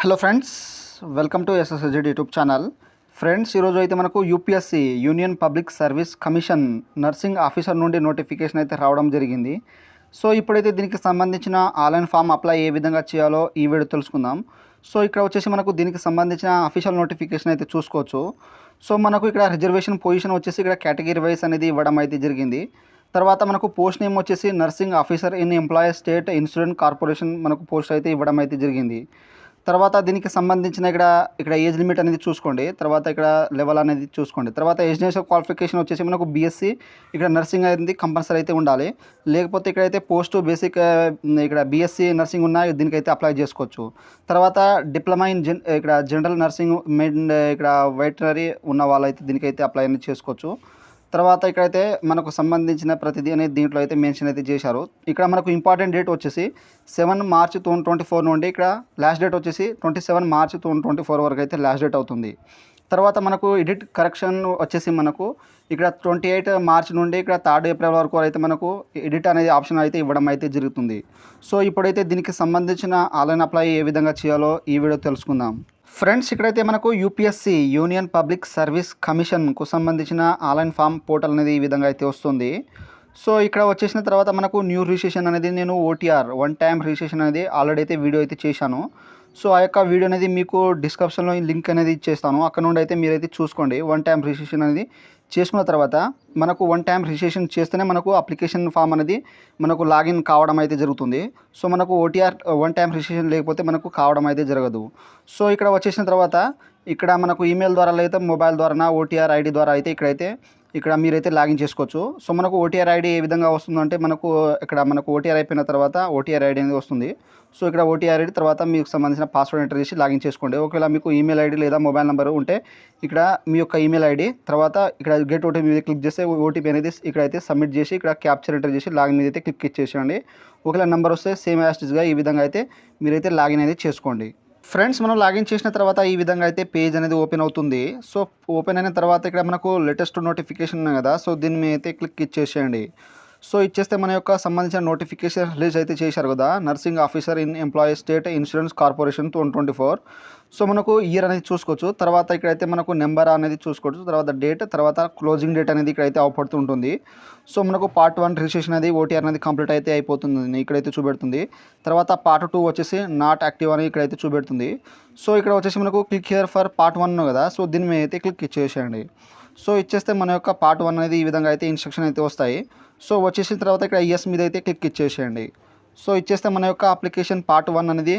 Hello friends, welcome to SSZ YouTube channel. Friends, ఈరోజు అయితే మనకు UPSC union public service commission nursing officer నుండి notification అయితే రావడం జరిగింది. సో ఇప్పుడైతే దీనికి సంబంధించిన ఆన్లైన్ ఫామ్ అప్లై ఏ విధంగా చేయాలో ఈ వీడియో తెలుసుకుందాం. సో ఇక్కడ వచ్చేసి మనకు దీనికి సంబంధించిన అఫీషియల్ నోటిఫికేషన్ అయితే చూసుకోవచ్చు. సో మనకు ఇక్కడ రిజర్వేషన్ పొజిషన్ వచ్చేసి ఇక్కడ కేటగిరీ వైస్ అనేది ఇవ్వడం అయితే జరిగింది. తర్వాత మనకు పోస్ట్ నేమ్ వచ్చేసి nursing officer in employees state insurance corporation మనకు పోస్ట్ అయితే ఇవ్వడం అయితే జరిగింది. తర్వాత దీనికి సంబంధించిన ఇక్కడ ఏజ్ లిమిట్ అనేది చూసుకోండి. తర్వాత ఇక్కడ లెవెల్ అనేది చూసుకోండి. తర్వాత ఎడ్యుకేషన్ క్వాలిఫికేషన్ వచ్చేసి మనకు బీఎస్సీ ఇక్కడ నర్సింగ్ అనేది కంపల్సరీ అయితే ఉండాలి. లేకపోతే ఇక్కడైతే పోస్ట్ బేసిక్ ఇక్కడ బీఎస్సీ నర్సింగ్ ఉన్న దీనికైతే అప్లై చేసుకోవచ్చు. తర్వాత డిప్లొమా ఇన్ ఇక్కడ జనరల్ నర్సింగ్ ఇక్కడ వెటనరీ ఉన్న వాళ్ళైతే దీనికైతే అప్లై అనేది చేసుకోవచ్చు. తర్వాత ఇక్కడైతే మనకు సంబంధించిన ప్రతిదీ అనేది దీంట్లో అయితే మెన్షన్ అయితే చేశారు. ఇక్కడ మనకు ఇంపార్టెంట్ డేట్ వచ్చేసి 7 మార్చి 2024 నుండి ఇక్కడ లాస్ట్ డేట్ వచ్చేసి 27 మార్చి 2024 వరకు అయితే లాస్ట్ డేట్ అవుతుంది. తర్వాత మనకు ఎడిట్ కరెక్షన్ వచ్చేసి మనకు ఇక్కడ 28 మార్చి నుండి ఇక్కడ 3 ఏప్రిల్ వరకు అయితే మనకు ఎడిట్ అనేది ఆప్షన్ అయితే ఇవ్వడం అయితే జరుగుతుంది. సో ఇప్పుడైతే దీనికి సంబంధించిన ఆన్లైన్ అప్లై ఏ విధంగా చేయాలో ఈ వీడియో తెలుసుకుందాం. ఫ్రెండ్స్, ఇక్కడైతే మనకు యూపీఎస్సీ యూనియన్ పబ్లిక్ సర్వీస్ కమిషన్కు సంబంధించిన ఆన్లైన్ ఫామ్ పోర్టల్ అనేది ఈ విధంగా అయితే వస్తుంది. సో ఇక్కడ వచ్చేసిన తర్వాత మనకు న్యూ రిజిస్ట్రేషన్ అనేది నేను ఓటీఆర్ వన్ టైం రిజిస్ట్రేషన్ అనేది ఆల్రెడీ అయితే వీడియో అయితే చేశాను. సో ఆ యొక్క వీడియో అనేది మీకు డిస్క్రిప్షన్లో లింక్ అనేది ఇచ్చేస్తాను. అక్కడ నుండి అయితే మీరైతే చూసుకోండి. వన్ టైం రిజిస్ట్రేషన్ అనేది చేసుకున్న తర్వాత మనకు వన్ టైం రిజిస్ట్రేషన్ చేస్తేనే మనకు అప్లికేషన్ ఫామ్ అనేది మనకు లాగిన్ కావడం అయితే జరుగుతుంది. సో మనకు ఓటీఆర్ వన్ టైం రిజిస్ట్రేషన్ లేకపోతే మనకు కావడం అయితే జరగదు. సో ఇక్కడ వచ్చేసిన తర్వాత ఇక్కడ మనకు ఈమెయిల్ ద్వారా లేదా మొబైల్ ద్వారా ఓటీఆర్ ఐడి ద్వారా అయితే ఇక్కడ మీరైతే లాగిన్ చేసుకోవచ్చు. సో మనకు ఓటీఆర్ ఐడి ఏ విధంగా వస్తుందంటే మనకు ఓటీఆర్ అయిపోయిన తర్వాత ఓటీఆర్ ఐడి అనేది వస్తుంది. సో ఇక్కడ ఓటీఆర్ ఐడి తర్వాత మీకు సంబంధించిన పాస్వర్డ్ ఎంటర్ చేసి లాగిన్ చేసుకోండి. ఒకవేళ మీకు ఈమెయిల్ ఐడి లేదా మొబైల్ నెంబర్ ఉంటే ఇక్కడ మీ యొక్క ఈమెయిల్ ఐడి తర్వాత ఇక్కడ గెట్ ఓటీపీ మీద క్లిక్ చేస్తే ఓటీపీ అనేది ఇక్కడైతే సబ్మిట్ చేసి ఇక్కడ క్యాప్చర్ ఎంటర్ చేసి లాగిన్ మీద అయితే క్లిక్ ఇచ్చేసేయండి. ఒకవేళ నెంబర్ వస్తే సేమ్ యాస్టిస్గా ఈ విధంగా అయితే మీరైతే లాగిన్ అనేది చేసుకోండి. ఫ్రెండ్స్, మనం లాగిన్ చేసిన తర్వాత ఈ విధంగా అయితే పేజ్ అనేది ఓపెన్ అవుతుంది. సో ఓపెన్ అయిన తర్వాత ఇక్కడ మనకు లేటెస్ట్ నోటిఫికేషన్ ఉంది కదా, సో దీని మీద అయితే క్లిక్ ఇచ్చేసేయండి. సో ఇచ్చేస్తే మన యొక్క సంబంధించిన నోటిఫికేషన్ రిలీజ్ అయితే చేశారు కదా, nursing officer in employees state insurance corporation 2024. So మనకు ఇయర్ అనేది చూసుకోవచ్చు. తర్వాత ఇక్కడైతే మనకు నెంబర్ అనేది చూసుకోవచ్చు. తర్వాత డేట్, తర్వాత క్లోజింగ్ డేట్ అనేది ఇక్కడైతే అవపడుతూ ఉంటుంది. సో మనకు పార్ట్ 1 రిజిస్ట్రేషన్ అనేది ఓటీఆర్ అనేది కంప్లీట్ అయితే అయిపోతుంది, ఇక్కడైతే చూపెడుతుంది. తర్వాత పార్ట్ 2 వచ్చేసి నాట్ యాక్టివ్ అని ఇక్కడైతే చూపెడుతుంది. సో ఇక్కడ వచ్చేసి మనకు క్లిక్ హియర్ ఫర్ పార్ట్ 1 కదా, సో దీని మీద అయితే క్లిక్ ఇచ్చేసేయండి. సో ఇచ్చేస్తే మన యొక్క పార్ట్ 1 అనేది ఈ విధంగా అయితే ఇన్స్ట్రక్షన్ అయితే వస్తాయి. సో వచ్చేసిన తర్వాత ఇక్కడ ఎస్ మీద అయితే క్లిక్ ఇచ్చేసేయండి. సో ఇచ్చేస్తే మన యొక్క అప్లికేషన్ పార్ట్ 1 అనేది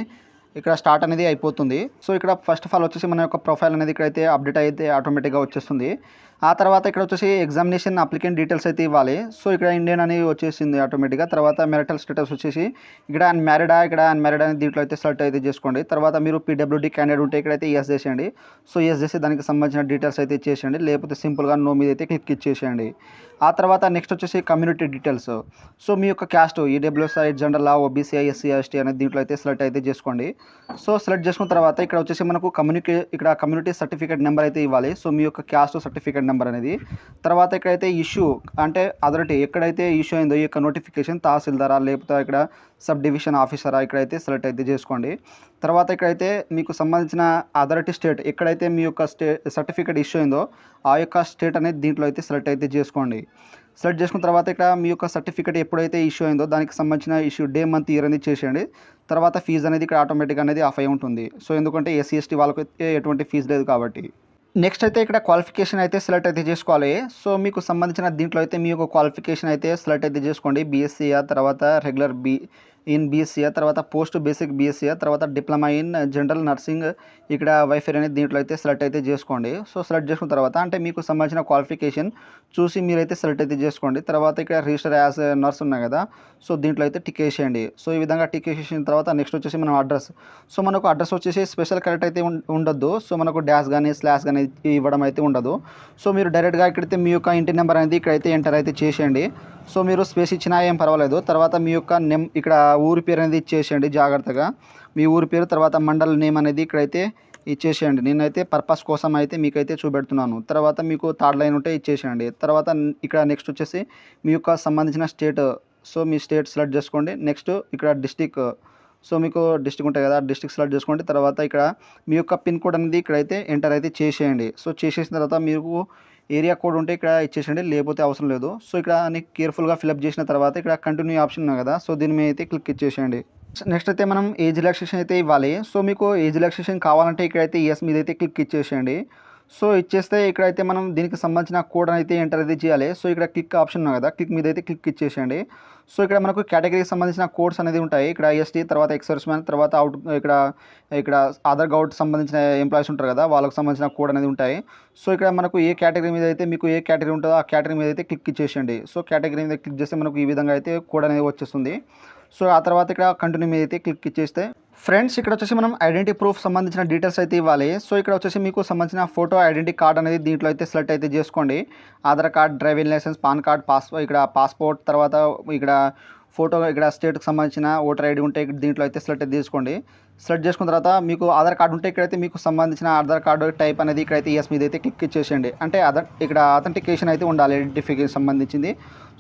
ఇక్కడ స్టార్ట్ అనేది అయిపోతుంది. సో ఇక్కడ ఫస్ట్ ఆఫ్ ఆల్ వచ్చేసి మన యొక్క ప్రొఫైల్ అనేది ఇక్కడైతే అప్డేట్ అయితే ఆటోమేటిక్గా వచ్చేస్తుంది. ఆ తర్వాత ఇక్కడ వచ్చేసి ఎగ్జామినేషన్ అప్లికెంట్ డీటెయిల్స్ అయితే ఇవ్వాలి. సో ఇక్కడ ఇండియన్ అని వచ్చేసింది ఆటోమేటిక్గా. తర్వాత మ్యారిటల్ స్టేటస్ వచ్చేసి ఇక్కడ అన్మ్యారీడ్ అని దీంట్లో అయితే సెలెక్ట్ అయితే చేసుకోండి. తర్వాత మీరు పీడబ్ల్యూడీ క్యాండిడేట్ ఉంటే ఇక్కడైతే ఎస్ చేసేయండి. సో ఎస్ చేసి దానికి సంబంధించిన డీటెయిల్స్ అయితే ఇచ్చేసేయండి. లేకపోతే సింపుల్గా నో మీద అయితే క్లిక్ ఇచ్చేసేయండి. ఆ తర్వాత నెక్స్ట్ వచ్చేసి కమ్యూనిటీ డీటెయిల్స్. సో మీ యొక్క caste EWS general OBC SC ST అనేది దీంట్లో అయితే సెలెక్ట్ అయితే చేసుకోండి. సో సెలెక్ట్ చేసుకున్న తర్వాత ఇక్కడ వచ్చేసి మనకు కమ్యూనిటీ సర్టిఫికేట్ నెంబర్ అయితే ఇవ్వాలి. సో మీ యొక్క క్యాస్ట్ సర్టిఫికేట్ నెంబర్ అనేది. తర్వాత ఇక్కడైతే ఇష్యూ అంటే అథారిటీ ఎక్కడైతే ఇష్యూ అయిందో ఈ యొక్క నోటిఫికేషన్ తహసీల్దారా లేకపోతే ఇక్కడ సబ్ డివిజన్ ఆఫీసరా ఇక్కడైతే సెలెక్ట్ అయితే చేసుకోండి. తర్వాత ఇక్కడైతే మీకు సంబంధించిన అథారిటీ స్టేట్ ఎక్కడైతే మీ యొక్క సర్టిఫికేట్ ఇష్యూ అయిందో ఆ యొక్క స్టేట్ అనేది దీంట్లో అయితే సెలెక్ట్ అయితే చేసుకోండి. సెలెక్ట్ చేసుకున్న తర్వాత ఇక్కడ మీ యొక్క సర్టిఫికేట్ ఎప్పుడైతే ఇష్యూ అయిందో దానికి సంబంధించిన ఇష్యూ డే మంత్ ఇయర్ అనేది చేసేయండి. తర్వాత ఫీజు అనేది ఇక్కడ ఆటోమేటిక్ అనేది ఆఫ్ అయి ఉంటుంది. సో ఎందుకంటే ఎస్సీ ఎస్టీ వాళ్ళకి ఎటువంటి ఫీజు లేదు కాబట్టి. నెక్స్ట్ అయితే ఇక్కడ క్వాలిఫికేషన్ అయితే సెలెక్ట్ అయితే చేసుకోవాలి. సో మీకు సంబంధించిన దీంట్లో అయితే మీ యొక్క క్వాలిఫికేషన్ అయితే సెలెక్ట్ అయితే చేసుకోండి. బీఎస్సీయా, తర్వాత రెగ్యులర్ బీఎస్సీయా, తర్వాత పోస్ట్ బేసిక్ బీఎస్సీయా, తర్వాత డిప్లొమా ఇన్ జనరల్ నర్సింగ్ ఇక్కడ వైఫర్ అనేది దీంట్లో అయితే సెలెక్ట్ అయితే చేసుకోండి. సో సెలెక్ట్ చేసుకున్న తర్వాత అంటే మీకు సంబంధించిన క్వాలిఫికేషన్ చూసి మీరైతే సెలెక్ట్ అయితే చేసుకోండి. తర్వాత ఇక్కడ రిజిస్టర్ యాజ్ నర్స్ ఉన్నాయి కదా, సో దీంట్లో అయితే టిక్ వేసేయండి. సో ఈ విధంగా టిక్ వేసేసిన తర్వాత నెక్స్ట్ వచ్చేసి మనం అడ్రస్. సో మనకు అడ్రస్ వచ్చేసి స్పెషల్ కరెక్ట్ అయితే ఉండొద్దు. సో మనకు డాష్ కానీ స్లాష్ కానీ ఇవ్వడం అయితే ఉండదు. సో మీరు డైరెక్ట్గా ఇక్కడైతే మీ యొక్క ఇంటి నెంబర్ అనేది ఇక్కడైతే ఎంటర్ అయితే చేసేయండి. సో మీరు స్పేస్ ఇచ్చినా ఏం పర్వాలేదు. తర్వాత మీ యొక్క ఇక్కడ ఊరి పేరు అనేది ఇచ్చేసేయండి జాగ్రత్తగా. మీ ఊరి పేరు తర్వాత మండల్ నేమ్ అనేది ఇక్కడైతే ఇచ్చేసేయండి. నేనైతే పర్పస్ కోసం అయితే మీకైతే చూపెడుతున్నాను. తర్వాత మీకు థర్డ్ లైన్ ఉంటే ఇచ్చేసేయండి. తర్వాత ఇక్కడ నెక్స్ట్ వచ్చేసి మీ యొక్క సంబంధించిన స్టేట్. సో మీ స్టేట్ సెలెక్ట్ చేసుకోండి. నెక్స్ట్ ఇక్కడ డిస్టిక్. సో మీకు డిస్ట్రిక్ట్ ఉంటాయి కదా, డిస్ట్రిక్ట్ సెలెక్ట్ చేసుకోండి. తర్వాత ఇక్కడ మీ యొక్క పిన్ కోడ్ అనేది ఇక్కడైతే ఎంటర్ అయితే చేసేయండి. సో చేసేసిన తర్వాత మీకు ఏరియా కోడ్ ఉంటే ఇక్కడ ఇచ్చేసేయండి, లేకపోతే అవసరం లేదు. సో ఇక్కడ అన్ని కేర్ఫుల్గా ఫిలప్ చేసిన తర్వాత ఇక్కడ కంటిన్యూ ఆప్షన్ ఉంది కదా, సో దీని మీద అయితే క్లిక్ ఇచ్చేసేయండి. నెక్స్ట్ అయితే మనం ఏజ్ రిలాక్సేషన్ అయితే ఇవ్వాలి. సో మీకు ఏజ్ రిలాక్సేషన్ కావాలంటే ఇక్కడైతే ఎస్ మీద అయితే క్లిక్ ఇచ్చేసేయండి. సో ఇచ్చేస్తే ఇక్కడైతే మనం దీనికి సంబంధించిన కోడ్ అయితే ఎంటర్ అయితే చేయాలి. సో ఇక్కడ క్లిక్ ఆప్షన్ ఉంది కదా, క్లిక్ మీద అయితే క్లిక్ ఇచ్చేసేయండి. సో ఇక్కడ మనకు కేటగిరీకి సంబంధించిన కోడ్స్ అనేది ఉంటాయి. ఇక్కడ ఎస్టీ, తర్వాత ఎక్స్ మ్యాన్, తర్వాత అవుట్ ఇక్కడ ఆధార్ గౌట్ సంబంధించిన ఎంప్లాయీస్ ఉంటారు కదా, వాళ్ళకి సంబంధించిన కోడ్ అనేది ఉంటాయి. సో ఇక్కడ మనకు ఏ కేటగిరీ మీద అయితే మీకు ఏ కేటగిరీ ఉంటుందో ఆ కేటగిరీ మీద అయితే క్లిక్ ఇచ్చేసేయండి. సో కేటగిరీ మీద క్లిక్ చేస్తే మనకు ఈ విధంగా అయితే కోడ్ అనేది వచ్చేస్తుంది. సో ఆ తర్వాత ఇక్కడ కంటిన్యూ మీద అయితే క్లిక్ ఇచ్చేస్తే ఫ్రెండ్స్ ఇక్కడ వచ్చేసి మనం ఐడెంటిటీ ప్రూఫ్ సంబంధించిన డీటెయిల్స్ అయితే ఇవ్వాలి. సో ఇక్కడ వచ్చేసి మీకు సంబంధించిన ఫోటో ఐడెంటిటీ కార్డ్ అనేది దీంట్లో అయితే సెలెక్ట్ అయితే చేసుకోండి. Aadhaar card, driving licence, PAN card, ఇక్కడ పాస్పోర్ట్, తర్వాత ఇక్కడ ఫోటో, ఇక్కడ స్టేట్కి సంబంధించిన ఓటర్ ఐడి ఉంటే దీంట్లో అయితే సెలెక్ట్ అయితే తీసుకోండి. సెలెక్ట్ చేసుకున్న తర్వాత మీకు ఆధార్ కార్డు ఉంటే ఇక్కడైతే మీకు సంబంధించిన ఆధార్ కార్డు టైప్ అనేది ఇక్కడైతే ఎస్ మీద అయితే క్లిక్ ఇచ్చేసేయండి. అంటే ఇక్కడ అథెంటికేషన్ అయితే ఉండాలి, ఐడెంటిఫికేషన్ సంబంధించింది.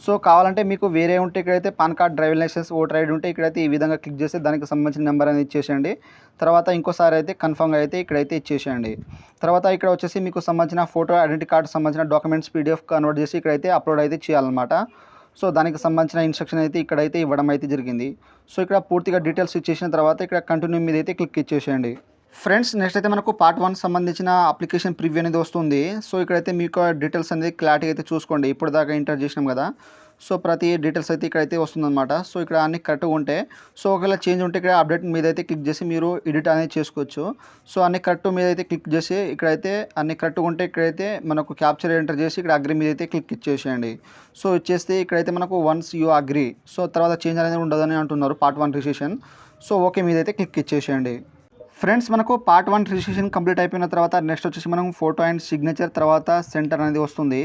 సో కావాలంటే మీకు వేరే ఉంటే ఇక్కడైతే PAN card, driving licence, voter ID ఉంటే ఇక్కడైతే ఈ విధంగా క్లిక్ చేస్తే దానికి సంబంధించిన నెంబర్ అనేది ఇచ్చేసేయండి. తర్వాత ఇంకోసారి అయితే కన్ఫర్మ్గా అయితే ఇక్కడైతే ఇచ్చేసేయండి. తర్వాత ఇక్కడ వచ్చేసి మీకు సంబంధించిన ఫోటో ఐడెంటిటీ కార్డు సంబంధించిన డాక్యుమెంట్స్ PDF కన్వర్ట్ చేసి ఇక్కడైతే అప్లోడ్ అయితే చేయాలన్నమాట. సో దానికి సంబంధించిన ఇన్స్ట్రక్షన్ అయితే ఇక్కడైతే ఇవ్వడం అయితే జరిగింది. సో ఇక్కడ పూర్తిగా డీటెయిల్స్ ఇచ్చేసిన తర్వాత ఇక్కడ కంటిన్యూ మీద అయితే క్లిక్ ఇచ్చేసేయండి. ఫ్రెండ్స్ నెక్స్ట్ అయితే మనకు పార్ట్ 1 సంబంధించిన అప్లికేషన్ ప్రివ్యూ అనేది వస్తుంది. సో ఇక్కడైతే మీకు డీటెయిల్స్ అనేది క్లారిటీ అయితే చూసుకోండి. ఇప్పుడు దాకా ఎంటర్ చేసినాం కదా, సో ప్రతి డీటెయిల్స్ అయితే ఇక్కడైతే వస్తుందన్నమాట. సో ఇక్కడ అన్ని కరెక్ట్గా ఉంటే, సో ఒకవేళ చేంజ్ ఉంటే ఇక్కడ అప్డేట్ మీద అయితే క్లిక్ చేసి మీరు ఎడిట్ అనేది చేసుకోవచ్చు. సో అన్ని కరెక్ట్ మీద అయితే క్లిక్ చేసి ఇక్కడైతే అన్ని కరెక్ట్గా ఉంటే ఇక్కడైతే మనకు క్యాప్చర్ ఎంటర్ చేసి ఇక్కడ అగ్రీ మీద అయితే క్లిక్ ఇచ్చేసేయండి. సో ఇచ్చేస్తే ఇక్కడైతే మనకు వన్స్ యూ అగ్రీ, సో తర్వాత చేంజ్ అనేది ఉండదని అంటున్నారు పార్ట్ 1 రిజిస్ట్రేషన్. సో ఓకే మీద అయితే క్లిక్ ఇచ్చేసేయండి. ఫ్రెండ్స్ మనకు పార్ట్ 1 రిజిస్ట్రేషన్ కంప్లీట్ అయిపోయిన తర్వాత నెక్స్ట్ వచ్చేసి మనం ఫోటో అండ్ సిగ్నేచర్, తర్వాత సెంటర్ అనేది వస్తుంది.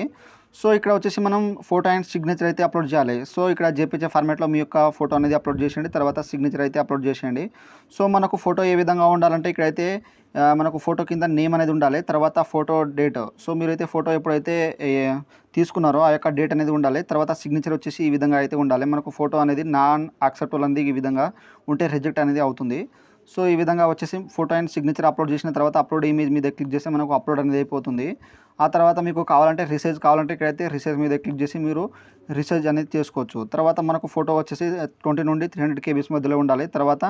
సో ఇక్కడ వచ్చేసి మనం ఫోటో అండ్ సిగ్నేచర్ అయితే అప్లోడ్ చేయాలి. సో ఇక్కడ జేపీజే ఫార్మాట్లో మీ యొక్క ఫోటో అనేది అప్లోడ్ చేసేయండి, తర్వాత సిగ్నేచర్ అయితే అప్లోడ్ చేసేయండి. సో మనకు ఫోటో ఏ విధంగా ఉండాలంటే ఇక్కడైతే మనకు ఫోటో కింద నేమ్ అనేది ఉండాలి, తర్వాత ఫోటో డేట్. సో మీరైతే ఫోటో ఎప్పుడైతే తీసుకున్నారో ఆ యొక్క డేట్ అనేది ఉండాలి. తర్వాత సిగ్నేచర్ వచ్చేసి ఈ విధంగా అయితే ఉండాలి. మనకు ఫోటో అనేది నాన్ యాక్సెప్టబుల్ అనేది ఈ విధంగా ఉంటే రిజెక్ట్ అనేది అవుతుంది. సో ఈ విధంగా వచ్చేసి ఫోటో అండ్ సిగ్నేచర్ అప్లోడ్ చేసిన తర్వాత అప్లోడ్ ఇమేజ్ మీద క్లిక్ చేస్తే మనకు అప్లోడ్ అనేది అయిపోతుంది. ఆ తర్వాత మీకు కావాలంటే రిసైజ్ కావాలంటే ఇక్కడైతే రిసైజ్ మీద క్లిక్ చేసి మీరు రిసైజ్ అనేది చేసుకోవచ్చు. తర్వాత మనకు ఫోటో వచ్చేసి 20 నుండి 300 KB మధ్యలో ఉండాలి. తర్వాత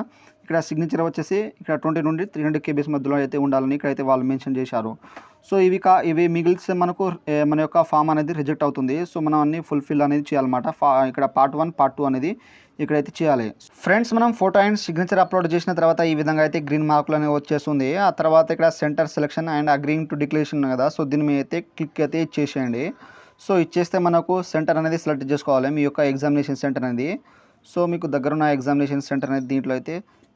ఇక్కడ సిగ్నేచర్ వచ్చేసి ఇక్కడ 20 నుండి 300 KB మధ్యలో అయితే ఉండాలని ఇక్కడైతే వాళ్ళు మెన్షన్ చేశారు. సో ఇవి మిగిలిస్తే మనకు మన యొక్క ఫామ్ అనేది రిజెక్ట్ అవుతుంది. సో మనం అన్ని ఫుల్ఫిల్ అనేది చేయాలన్నమాట. ఇక్కడ పార్ట్ 1, పార్ట్ 2 అనేది ఇక్కడైతే చేయాలి. ఫ్రెండ్స్ మనం ఫోటో అండ్ సిగ్నేచర్ అప్లోడ్ చేసిన తర్వాత ఈ విధంగా అయితే గ్రీన్ మార్కులు అనేవి వచ్చేస్తుంది. ఆ తర్వాత ఇక్కడ centre selection and agreeing to declaration కదా, సో దీని మీద అయితే క్లిక్ అయితే ఇచ్చేసేయండి. సో ఇచ్చేస్తే మనకు సెంటర్ అనేది సెలెక్ట్ చేసుకోవాలి, మీ యొక్క ఎగ్జామినేషన్ సెంటర్ అనేది. సో మీకు దగ్గరున్న ఎగ్జామినేషన్ సెంటర్ అనేది దీంట్లో అయితే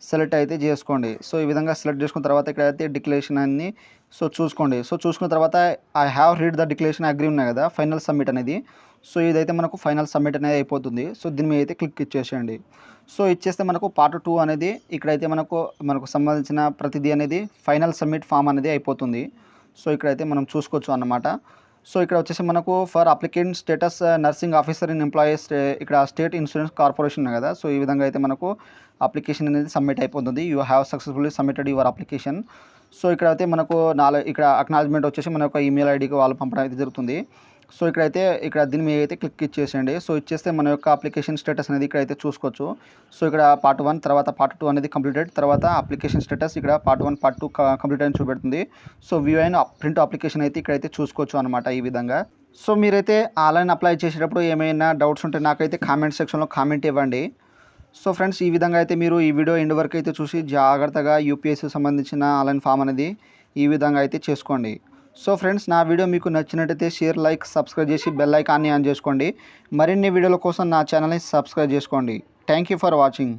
సెలెక్ట్ అయితే చేసుకోండి. సో ఈ విధంగా సెలెక్ట్ చేసుకున్న తర్వాత ఇక్కడైతే డిక్లరేషన్ అన్ని సో చూసుకోండి. సో చూసుకున్న తర్వాత I have read the declaration agree ఉన్నాయి కదా, ఫైనల్ సబ్మిట్ అనేది. సో ఇదైతే మనకు ఫైనల్ సబ్మిట్ అనేది అయిపోతుంది. సో దీని మీద అయితే క్లిక్ ఇచ్చేసేయండి. సో ఇచ్చేస్తే మనకు పార్ట్ 2 అనేది ఇక్కడైతే మనకు సంబంధించిన ప్రతిదీ అనేది ఫైనల్ సబ్మిట్ ఫామ్ అనేది అయిపోతుంది. సో ఇక్కడైతే మనం చూసుకోవచ్చు అన్నమాట. సో ఇక్కడ వచ్చేసి మనకు for applicant status nursing officer in employees ఇక్కడ స్టేట్ ఇన్సూరెన్స్ కార్పొరేషన్ కదా. సో ఈ విధంగా అయితే మనకు అప్లికేషన్ అనేది సబ్మిట్ అయిపోతుంది. You have successfully submitted your application. So ఇక్కడ అయితే మనకు ఇక్కడ అక్నాలజ్మెంట్ వచ్చేసి మన యొక్క ఈమెయిల్ ఐడికి వాళ్ళు పంపడం అయితే జరుగుతుంది. సో ఇక్కడ దీని మీద అయితే క్లిక్ ఇచ్చేసేయండి. సో ఇచ్చేస్తే మన యొక్క అప్లికేషన్ స్టేటస్ అనేది ఇక్కడైతే చూసుకోవచ్చు. సో ఇక్కడ పార్ట్ 1 తర్వాత పార్ట్ 2 అనేది కంప్లీటెడ్, తర్వాత అప్లికేషన్ స్టేటస్ ఇక్కడ పార్ట్ 1 పార్ట్ 2 కంప్లీట్ అని చూపెడుతుంది. So view and print application అయితే ఇక్కడైతే చూసుకోవచ్చు అనమాట ఈ విధంగా. సో మీరైతే ఆన్లైన్ అప్లై చేసేటప్పుడు ఏమైనా డౌట్స్ ఉంటే నాకైతే కామెంట్ సెక్షన్లో కామెంట్ ఇవ్వండి. సో ఫ్రెండ్స్ ఈ విధంగా అయితే మీరు ఈ వీడియో ఎండ్ వరకు అయితే చూసి జాగ్రత్తగా యూపీఎస్సీ సంబంధించిన ఆన్లైన్ ఫామ్ అనేది ఈ విధంగా అయితే చేసుకోండి. సో ఫ్రెండ్స్ నా వీడియో మీకు నచ్చినట్టయితే షేర్, లైక్, సబ్స్క్రైబ్ చేసి బెల్ ఐకాన్ని ఆన్ చేసుకోండి. మరిన్ని వీడియోల కోసం నా ఛానల్ని సబ్స్క్రైబ్ చేసుకోండి. Thank you for watching.